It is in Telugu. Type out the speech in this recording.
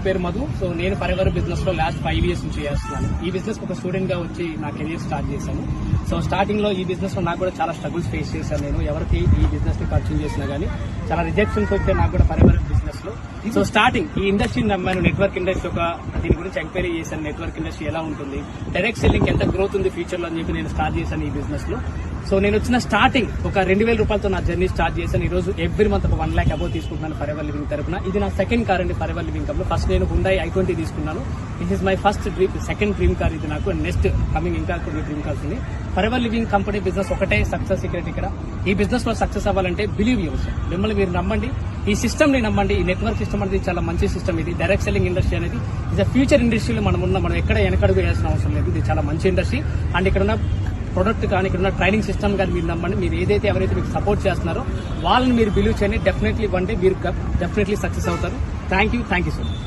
పేరు మధు. సో నేను ఫరెవర్ బిజినెస్ లో లాస్ట్ 5 years నుంచి చేస్తున్నాను. ఈ బిజినెస్ ఒక స్టూడెంట్ గా వచ్చి నా కెరీర్ స్టార్ట్ చేశాను. సో స్టార్టింగ్ లో ఈ బిజినెస్ లో నాకు కూడా చాలా స్ట్రగుల్స్ ఫేస్ చేశాను. నేను ఎవరికి ఈ బిజినెస్ ని పరిచయం చేసినా గానీ చాలా రిజెక్షన్స్ వచ్చాయి నాకు కూడా ఫరెవర్ బిజినెస్ లో. సో స్టార్టింగ్ ఈ ఇండస్ట్రీని నమ్మాను, నెట్వర్క్ ఇండస్ట్రీ దీని గురించి ఎంక్వైరీ చేశాను. నెట్వర్క్ ఇండస్ట్రీ ఎలా ఉంటుంది, డైరెక్ట్ సెల్లింగ్ ఎంత గ్రోత్ ఉంది ఫ్యూచర్ లో అని చెప్పి నేను స్టార్ట్ చేశాను ఈ బిజినెస్ లో. సో నేను వచ్చిన స్టార్టింగ్ ఒక 2,000 రూపాయలతో నా జర్నీ స్టార్ట్ చేశాను. ఈ రోజు ఎవ్రీ మంత్ ఒక 1 lakh అబౌవ్ తీసుకుంటున్నాను ఫరెవర్ లివింగ్ తరపున. ఇది నా సెకండ్ కార్ అండి ఫరెవర్ లివింగ్ కంపెనీ. ఫస్ట్ నేను Hyundai i20 తీసుకున్నాను. This is my first dream, second dream car ఇది నాకు. నెక్స్ట్ కమింగ్ ఇంకా కొన్ని డ్రీమ్ కార్స్ ఉంది. ఫరెవర్ లివింగ్ కంపెనీ బిజినెస్ ఒకటే సక్సెస్ సీక్రెట్. ఇక్కడ ఈ బిజినెస్ లో సక్సెస్ అవ్వాలంటే బిలీవ్ యువర్ సెల్ఫ్. మిమ్మల్ని మీరు నమ్మండి, ఈ సిస్టమ్ ని నమ్మండి. ఈ నెట్వర్క్ సిస్టమ్ అనేది చాలా మంచి సిస్టమ్. ఇది డైరెక్ట్ సెల్లింగ్ ఇండస్ట్రీ అనేది ఇది ఫ్యూచర్ ఇండస్ట్రీలో మనం ఎక్కడ వెనకడుగు వేయాల్సిన అవసరం లేదు. ఇది చాలా మంచి ఇండస్ట్రీ. అండ్ ఇక్కడ ఉన్న ప్రొడక్ట్ కానీ ఇక్కడ ఉన్న ట్రైనింగ్ సిస్టమ్ కానీ మీరు నమ్మండి. మీరు ఏదైతే ఎవరైతే మీకు సపోర్ట్ చేస్తున్నారో వాళ్ళని మీరు బిలీవ్ చేయండి. డెఫినెట్లీ వన్ డే మీరు డెఫినెట్లీ సక్సెస్ అవుతారు. Thank you so much.